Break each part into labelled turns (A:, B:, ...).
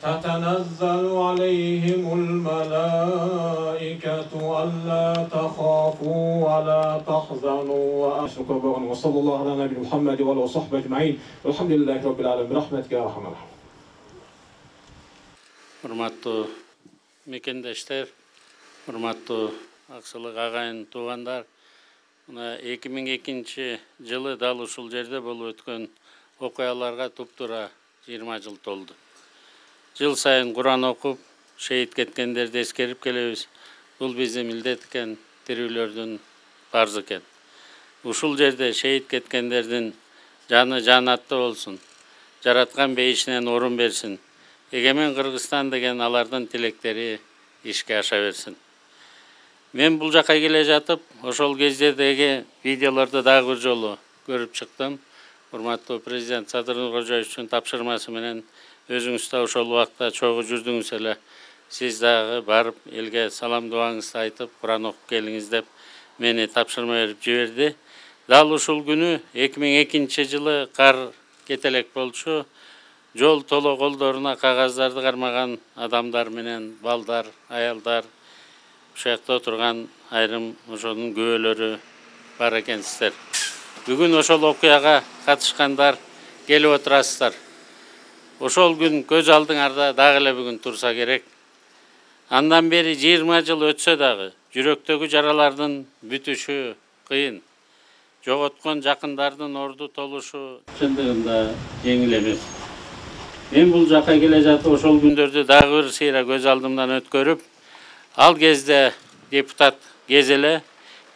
A: تتنزل عليهم الملائكة ألا تخافوا ولا تحزنوا وصلى الله على نبينا محمد وعلى صحبه أجمعين والحمد لله رب العالمين برحمتك يا أرحم الراحمين.
B: Hurmatlı mekендештер, hurmatlı Аксылык агайын туугандар, мына 2002 жылы дал ушул жерде болуп өткөн окуяларга туптура 20 жыл толду. Жыл сайын Куран окуп, шейит кеткендерди эскерип келебиз. Бул биздин милдет экен, тирүүлөрдүн парзы экен. Ушул жерде шейит кеткендердин жаны жанатта болсун. Жараткан бейишинен орун берсин. Эгемен Кыргызстан деген алардын тилектери ишке аша берсин. Мен бул жака келе жатып, ошол кездердеги видеолорду дагы бир жолу көрүп чыктым. Урматтуу президент Садыр Нуркожоевичтин тапшырмасы менен өзүңүз да ошол убакта чогуу жүрдүңүз эле. Сиз дагы барып элге салам дуаңызды айтып, Куран окуп келиңиз деп мени тапшырма берип жиберди. Дал ушул күнү 2002 жылы кар кетелек болчу. Жол толо колдоруна кагаздарды кармаган адамдар менен балдар, аялдар, ушакта отурган айрым ошонун күбөлөрү бар экенсиздер. Бүгүн ошол окуяга катышкандар келип отурасыздар. Ошол күн көз алдыңарда дагы эле бүгүн турса керек. Андан бери 20 жыл өтсө дагы жүрөктөгү жаралардын бүтүшү кыйын. Жоготкон жакындардын орду толушу чындыгында жеңил эмес. Мен бул жака келе жатып ошол күндөрдү дагы бир сыйра көз алдымдан өткөрүп, ал кезде депутат Кезеле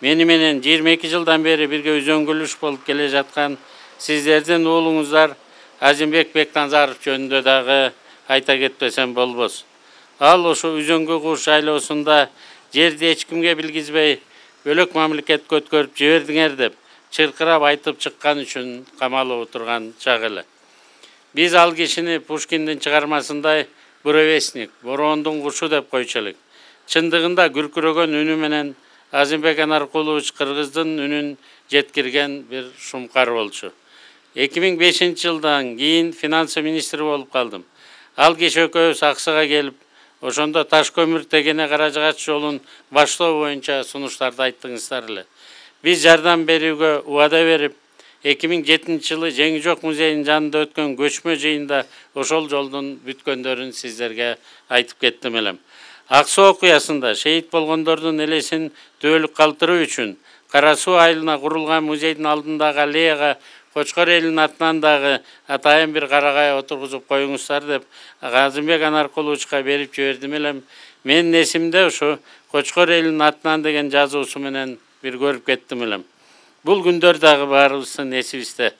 B: мени менен 22 жылдан бери бирге үзөңгүлүш болуп келе жаткан сиздердин уулуңуздар Азимбек Бектанзаров жөнүндө дагы айта кетпесем болбос. Ал ошо үзөңгү куш шайлоосунда жерди эч кимге билгизбей бөлөк мамлекетке өткөрүп жибердиңер деп чыркырап айтып чыккан үчүн камалып отурган чак эле. Биз ал кишини Пушкиндин чыгармасындай буревестник, бороондун кушу деп койчу элек. Чындыгында күркүрөгөн үнү менен Азимбек Анаркулович кыргыздын үнүн жеткирген бир шумкар болчу. 2005 жылдан кийин финансы министри болуп калдым. Ал киши экөөбүз Аксыга келип, ошондо таш көмүр тегене каражыгач жолун баштоо боюнча сунуштарды айттыңыздар эле. Биз жардам берүүгө убада берип, 2007 жылы Жеңи Жок музейинин жанында өткөн көчмө жыйында ошол жолдун бүткөндөрүн сиздерге айтып кеттим элем. Ак Суу окуясында шейит болгондордун элесин түбөлүк калтыруу үчүн Кара Суу айылына курулган музейдин алдындагы аллеяга Кочкор элинин атынан дагы атайын бир карагай отургузуп коюңуздар деп Азимбек Анаркуловичка берип жибердим элем. Менин эсимде ошо Кочкор элинин атынан деген жазуусу менен бир көрүп кеттим элем. Бул күндөр дагы баарыбыздын эсибизде.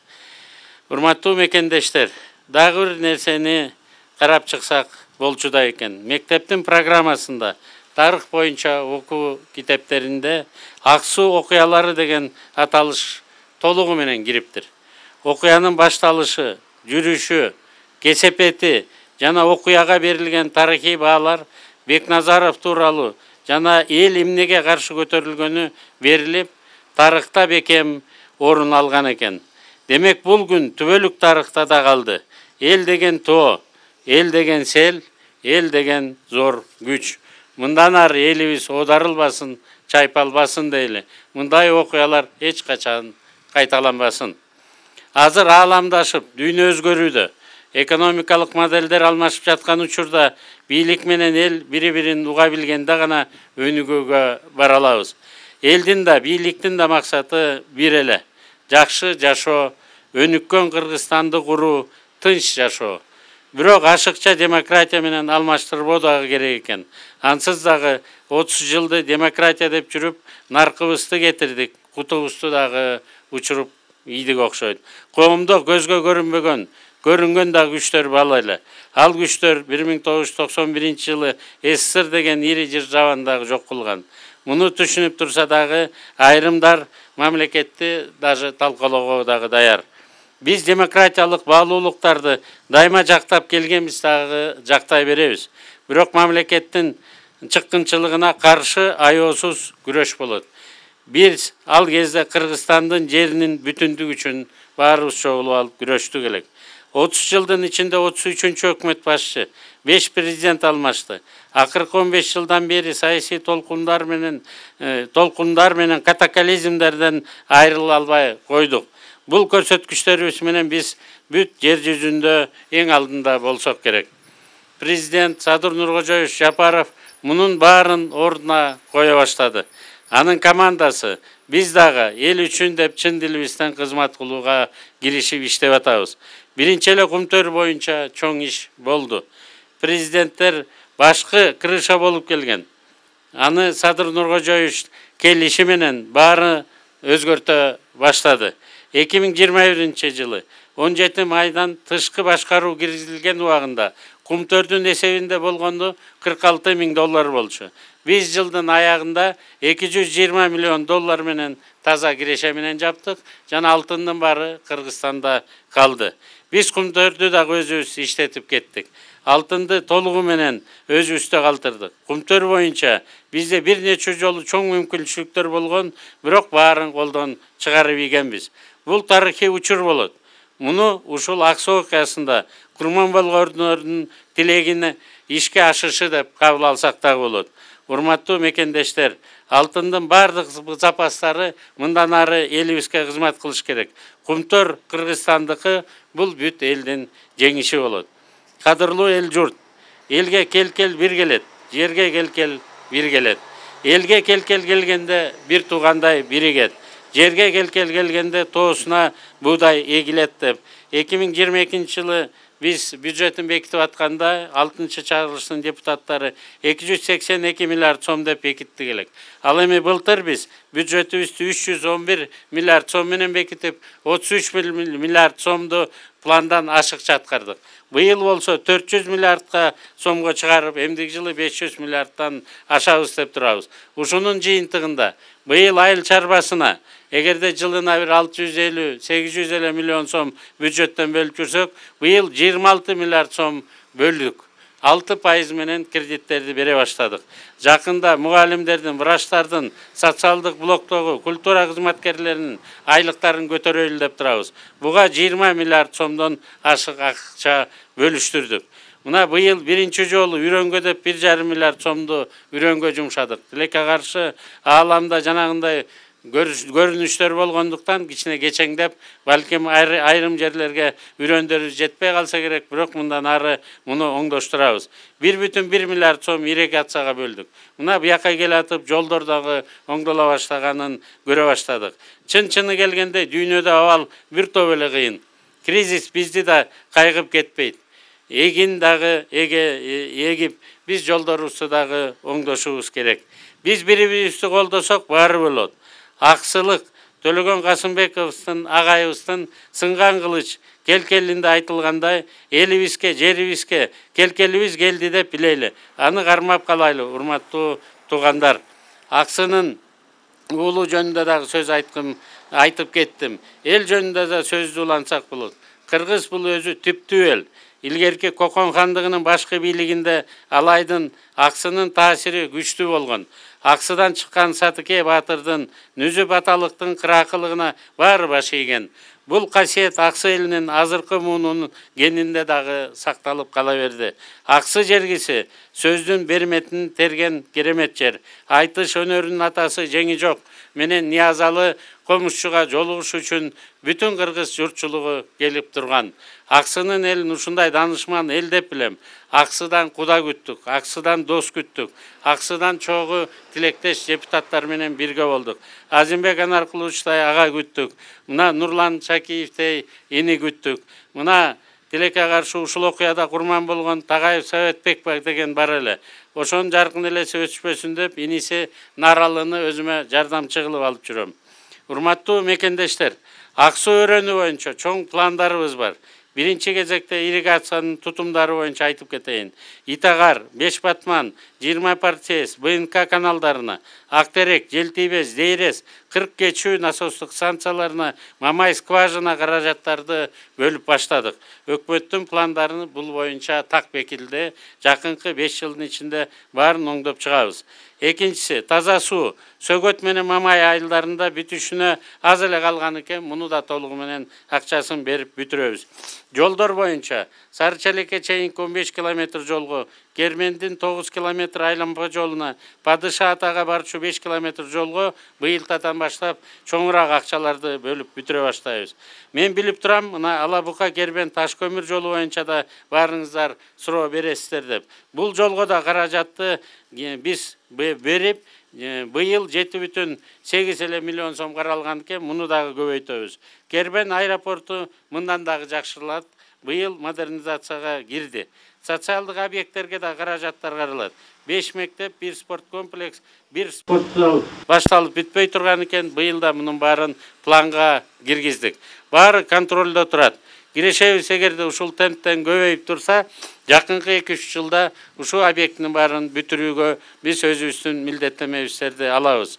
B: Урматтуу мекендештер, дагы бир нерсени карап чыксак болчу да экен. Мектептин программасында тарых боюнча окуу китептеринде Ак Суу окуялары деген аталыш толугу менен кириптир. Окуянын башталышы, жүрүшү, кесепети жана окуяга берилген тарыхый баалар Бекназаров тууралуу жана эл эмнеге каршы көтөрүлгөнү берилип, тарыхта бекем орун алган экен. Демек бул күн түбөлүк тарыхта да калды. Эл деген тоо, эл деген сел, эл деген зор күч. Мындан ары элибиз оодарылбасын, чайпалбасын дейли. Мындай окуялар эч качан кайталанбасын. Азыр ааламдашып, дүйнө өзгөрүүдө. Экономикалык моделдер алмашып жаткан учурда бийлик менен эл бири-бирин уга билгенде гана өнүгүүгө бара алабыз. Элдин да, бийликтин да максаты бир эле. Жакшы жашоо, өнүккөн Кыргызстанды куруу, тынч жашоо. Бирок ашыкча демократия менен алмаштырбоо дагы керек экен. Ансыз дагы 30 жылды демократия деп жүрүп, наркыбызды кетирдик, кутубузду дагы учуруп ийдик окшойт. Коомдо көзгө көрүнбөгөн, көрүнгөн да күчтөр бала эле. Ал күчтөр 1991 жылы СССР деген ири жыр жабандагы жок кылган. Муну түшүнүп турса дагы айрымдар мамлекетти даже талкалоого дагы даяр. Биз демократиялык баалуулуктарды дайыма жактап келгенбиз, дагы жактай беребиз. Бирок мамлекеттин чыккынчылыгына каршы аеосуз күрөш болот. Биз ал кезде Кыргызстандын жеринин бүтүндүгү үчүн баарыбыз чогулуп алып күрөштүк элек. 30 жылдын içinde 33-cü өкмөт башчы, 5 президент almaştı. Акыркы 15 жылдан бери саясий толкундар менен катаклизмдерден айрыла албай койдук. Бул көрсөткүчтөрүбүз менен биз бүт жер жүзүндө эң алдында болсок керек. Президент Садыр Нуркожоевич Жапаров мунун баарын ордуна кое баштады. Анын командасы биз дагы эл үчүн деп чын дилибизден кызмат кылууга киришип иштеп атабыз. Биринчи эле Кумтөр боюнча чоң иш болду. Президенттер башкы крыша болуп келген. Аны Садыр Нуркожоевич келиши менен баары өзгөртө баштады. 2021-жылы 17 майдан тышкы башкаруу киргизилген убагында Кумтөрдүн эсебинде болгондо $46.000 болчу. Биз жылдын аягында $220 миллион менен таза киреше менен жаптык, жана алтындын баары Кыргызстанда калды. Биз Кумтөрдү дагы өзүбүз иштетип кеттик. Алтынды толугу менен өзүбүздө калтырдык. Кумтөр боюнча бизде бир нече жолу чоң мүмкүнчүлүктөр болгон, бирок баарын колдон чыгарып ийгенбиз. Бул тарыхый учур болот. Муну ушул Ак Соо окуясында Курманбалгордун тилегине ишке ашышы деп кабыл алсак да болот. Урматтуу мекендештер, алтындын бардык запастары мындан ары элибизге кызмат кылыш керек. Кумтөр Кыргызстандыкы, бул бүт элдин жеңиши болот. Кадырлуу эл журт, элге келкел бир келет, жерге келкел бир келет. Элге келкел келгенде бир туугандай биригет. Жерге келкел келгенде тоосуна буудай эгилет деп 2022-жылы биз бюджетін бекітіп атканда 6-чы чыгарылыштын депутаттары 282 миллиард сом деп бекитти келек. Ал эми былтыр биз бюджетибизди 311 миллиард сом менен бекитип 33 миллиард сомду пландан ашыкча аткардык. Быйыл болсо 400 миллиардка сомго чыгарып, эмдиги жылы 500 миллиардтан ашабыз деп турабыз. Ушунун жыйынтыгында быйыл айыл чарбасына эгерде жылына бир 650-850 миллион сом бюджеттен бөлүп жүрсөк, быйыл 26 миллиард сом бөлдүк. 6% менен кредиттерди бере баштадык. Жакында мугалимдердин, врачтардын, социалдык блоктогу культура кызматкерлеринин айлыктарын көтөрөлү деп турабыз. Буга 20 миллиард сомдон ашык акча бөлүштүрдүк. Мына быйыл биринчи жолу үйрөнгө деп 1,5 миллиард сомду үйрөнгө жумшадык. Тилекке каршы ааламда жанагындай көрүнүштөр болгондуктан кичине кечеңдеп, балким айрым жерлерге үйрөндөр жетпей калса керек, бирок мындан ары муну оңдоштурабыз. 1,1 миллиард сом ирригацияга бөлдүк. Мына буяка келатып жолдордогу оңдола баштаганын көрө баштадык. Чын-чыны келгенде дүйнөдө абал бир топ эле кыйын. Кризис бизди да кайгып кетпейт. Эгин дагы эгип, биз жолдорубузду дагы оңдошубуз керек. Биз бири-бирибизди колдосок баары болот. Аксылык Төлөгөн Касымбековдун агайыбыздын сынган кылыч келкелинде айтылгандай, элибизге, жерибизге келкелибиз келди деп билели. Аны кармап калайлы, урматтуу туугандар. Аксынын уулу жөнүндө дагы сөз айтып кеттим. Эл жөнүндө да сөздү улансак болот. Кыргыз бул өзү түптүү эл. Илгерки Кокон хандыгынын башкы бийлигинде алайдын Аксынын таасири күчтүү болгон. Аксыдан чыккан Сатыке Батырдын Нүзүп аталыктын кыракылыгына баары баш ийген. Бул касиет Аксы элинин азыркы муунунун генинде дагы сакталып кала берди. Аксы жергиси сөздүн берметин терген керемет жер. Айтыш өнөрүнүн атасы жеңи жок менен Ниязалы комушчуга жолугуш үчүн бүтүн кыргыз журтчулугу келип турган. Аксынын элин ушундай данышман эл деп билем. Аксыдан куда күттүк, Аксыдан дос күттүк, Аксыдан чогуу тилектеш депутаттар менен бирге болдук. Азимбек Анаркуловичтай ага күттүк. Мына Нурлан Шакиевтей ини күттүк. Мына тилекке каршы ушул окуяда курман болгон Тагаев Советбек деген бар эле. Ошонун жаркын элеси өчпөсүн деп иниси Наралыны өзүмө жардамчы кылып алып жүрөм. Урматтуу мекендештер, Ак Соо өрөөнү боюнча чоң пландарыбыз бар. Биринчи кезекте ирригациянын тутумдары боюнча айтып кетейин. Итагар, Беш Батман, 20 партиес, БНК каналдарына, Актерек, Желтибез, Дейрес, 40 кечүү насостук станцияларына Мамай скважина каражаттарды бөлүп баштадык. Өкмөттүн пландарын бул боюнча так бекитилди. Жакынкы 5 жылдын ичинде баарын оңдоп чыгабыз. Экинчиси, таза суу, Сөгөт менен мамай айылдарында бүтүшүнө аз эле калган экен. Муну да толугу менен акчасын берип бүтүрөбүз. Жолдор боюнча Сарычелекке чейинки 15 километр жолго, Кермендин 9 километр айланма жолуна, Падыша атага барчу 5 километр жолго быйылтадан баштап чоңураак акчаларды бөлүп бүтүрө баштайбыз. Мен билип турам, мына Алабука Кербен таш көмүр жолу боюнча да баарыңыздар суроо бересиздер деп. Бул жолго да каражатты биз берип, быйыл 7,8 миллион сом каралган экен, муну дагы көбөйтөбүз. Кербен аэропорту мындан дагы жакшырылат. Быйыл модернизацияга кирди. Социалдык объекттерге да каражаттар каралат. 5 мектеп, 1 спорт комплекс, 1 спорт зал башталып бүтпөй турган экен. Быйыл да мунун баарын планга киргиздик. Баары контролдо турат. Кирешебиз, эгерде ушул темптен көбөйүп турса, жакынкы 2-3 жылда ушул объекттин баарын бүтүрүүгө биз өзүбүздүн милдеттенмебиздерди алабыз.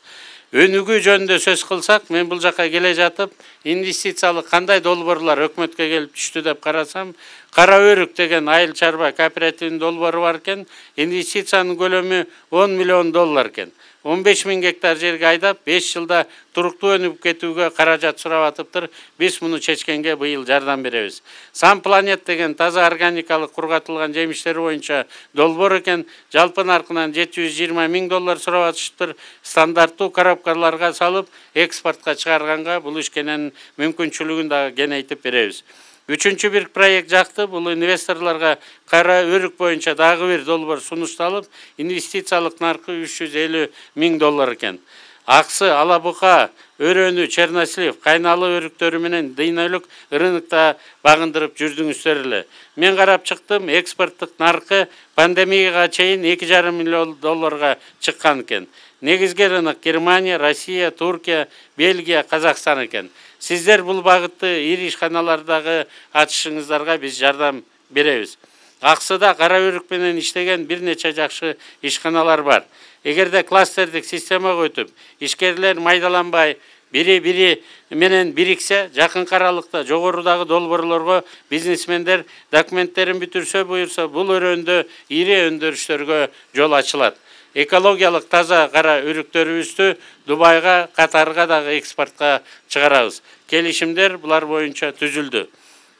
B: Өнүгүү жөнүндө сөз кылсак, мен бул жака келе жатып, инвестициялык кандай долбоорлор өкмөткө келип түштү деп карасам, Кара Өрүк деген айыл чарба кооперативинин долбоору бар экен. Инвестициянын көлөмү 10 миллион доллар экен. 15 000 гектар жерге айдап, 5 жылда туруктуу өнүп кетүүгө каражат сурап атыптыр. Биз муну чечкенге быйыл жардам беребиз. Сан Планет деген таза органикалык кургатылган жемиштер боюнча долбоор экен. Жалпы наркынан 720 000 доллар сурап атышыптыр. Стандарттуу коробкаларга салып, экспортко чыгарганга бул ишкенен мүмкүнчүлүгүн да кеңейтип беребиз. Үчүнчү бир проект жакты, бул инвесторлорго Кара Өрүк боюнча дагы бир долбоор сунушталып, инвестициялык наркы 350 000 доллар экен. Аксы, Алабука, Өрөнү, Чернослив, Кайналы өрүктөрү менен дүйнөлүк рынокто багындырып жүрдүңүздөр эле. Мен карап чыктым, экспорттук наркы пандемияга чейин 2,5 миллион долларга чыккан экен. Негизги рынок Германия, Россия, Туркия, Бельгия, Казакстан экен. Сиздер бул багытты ири ишканалардагы ачышыңыздарга биз жардам беребиз. Аксыда Кара Өрүк менен иштеген бир нече жакшы ишканалар бар. Эгерде кластердик системага өтүп, ишкерлер майдаланбай, бири менен бириксе, жакын аралыкта жогорудагы долбоорлорго бизнесмендер документтерин бүтүрсө буюрса, бул өрөндө ири өндүрүштөргө жол ачылат. Экологиялык таза Кара Өрүктөрүбүздү Дубайга, Катарга дагы экспортко чыгарабыз. Келишимдер булар боюнча түзүлдү.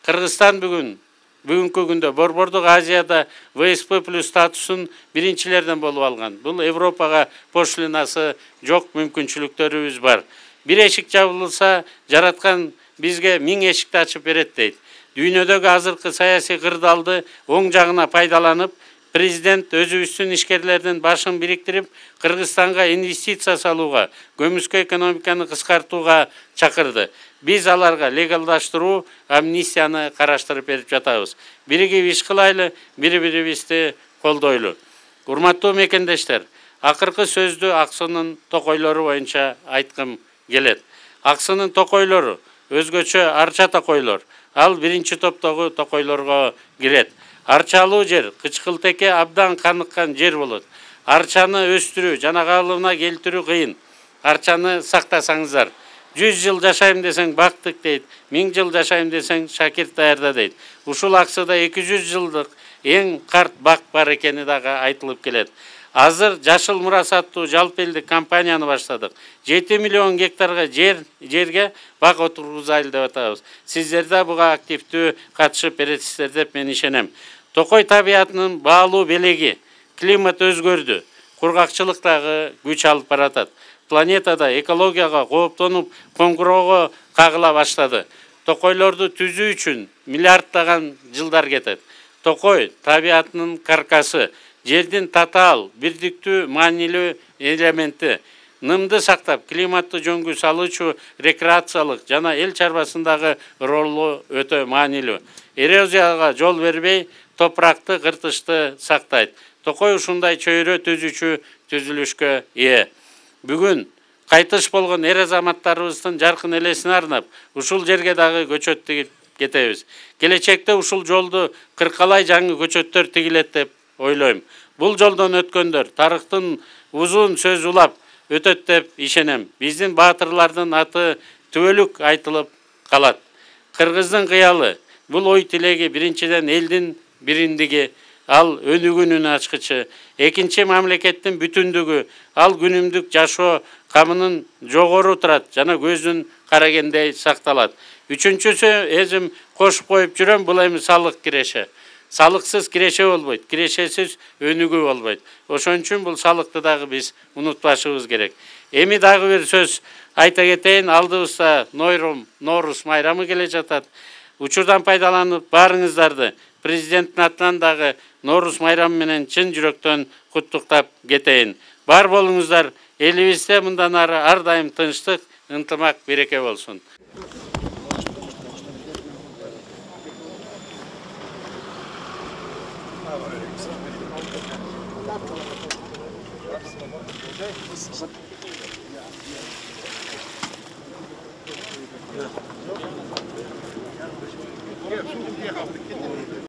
B: Кыргызстан бүгүнкү күндө Борбордук Азияда ВСП+ статусун биринчилерден болуп алган. Бул Европага пошлинасы жок мүмкүнчүлүктөрүбүз бар. Бир эшик жабылса, жараткан бизге 1000 эшикти ачып берет дейт. Дүйнөдөгү азыркы саясий кырдаалды оң жагына пайдаланып, Президент өзүбүздүн ишкерлердин башын бириктирип, Кыргызстанга инвестиция салууга, көмүскө экономиканы кыскартууга чакырды. Биз аларга легалдаштыруу, амнистияны караштырып берип жатабыз. Биригип иш кылайлы, бири-бирибизди колдойлу. Урматтуу мекендештер, акыркы сөздү Аксынын токойлору боюнча айткым келет. Аксынын токойлору өзгөчө арча токойлор. Ал биринчи топтогу токойлорго кирет. Арчалуу жер, Кычкылтеке абдан каныккан жер болот. Арчаны өстүрүү жана калыбына келтирүү кыйын. Арчаны сактасаңыздар. 100 жыл жашайм десең бактык дейт, 1000 жыл жашайм десең шакирт даярда дейт. Ушул Аксыда 200 жылдык эң карт бак бар экени дагы айтылып келет. Азыр Жашыл Мурас аттуу жалпы элдик компанияны баштадык. 7 миллион гектарга жерге бак отургузайлы деп атабыз. Сиздер да буга активдүү катышып бересиздер деп мен ишенем. Токой табиятынын баалуу белеги, климат өзгөрдү, кургакчылык дагы күч алып баратат. Планетада экологияга кооптонуп, коңгуроого кагыла баштады. Токойлорду түзүү үчүн миллиарддаган жылдар кетет. Токой табиятынын каркасы, жердин татаал, бирдиктүү, маанилүү элементи. Нымды сактап, климатты жөнгө салуучу рекреациялык жана эл чарбасындагы ролу өтө маанилүү. Эрозияга жол бербей, топуракты, кыртышты сактайт. Токой ушундай чөйрө түзүүчү түзүлүшкө ээ. Бүгүн кайтыш болгон эр азаматтарыбыздын жаркын элесине арнап, ушул жерге дагы көчөт тигип кетебиз. Келечекте ушул жолду кыркалай жаңы көчөттөр тигилет деп ойлойм. Бул жолдон өткөндөр тарыхтын узун сөз улап өтөт деп ишенем. Биздин баатырлардын аты түбөлүк айтылып калат. Кыргыздын кыялы, бул ой тилеги биринчиден элдин бириндиги, ал өнүгүүнүн ачкычы. Экинчи, мамлекеттин бүтүндүгү, ал күнүмдүк жашоо камынын жогору турат жана көздүн карагендей сакталат. Үчүнчүсү, өзүм кошуп коюп жүрөм, бул эми салык киреше. Салыксыз киреше болбойт, кирешесиз өнүгүү болбойт. Ошон үчүн бул салыкты дагы биз унутпашыбыз керек. Эми дагы бир сөз айта кетейин, алдыбызда Норус майрамы келе жатат. Учурдан пайдаланып баарыңыздарды президенттин атынан дагы Норус майрамы менен чын жүрөктөн куттуктап кетейин. Бар болуңуздар, элибизде мындан ары ар дайым тынчтык, ынтымак, береке болсун.
C: Я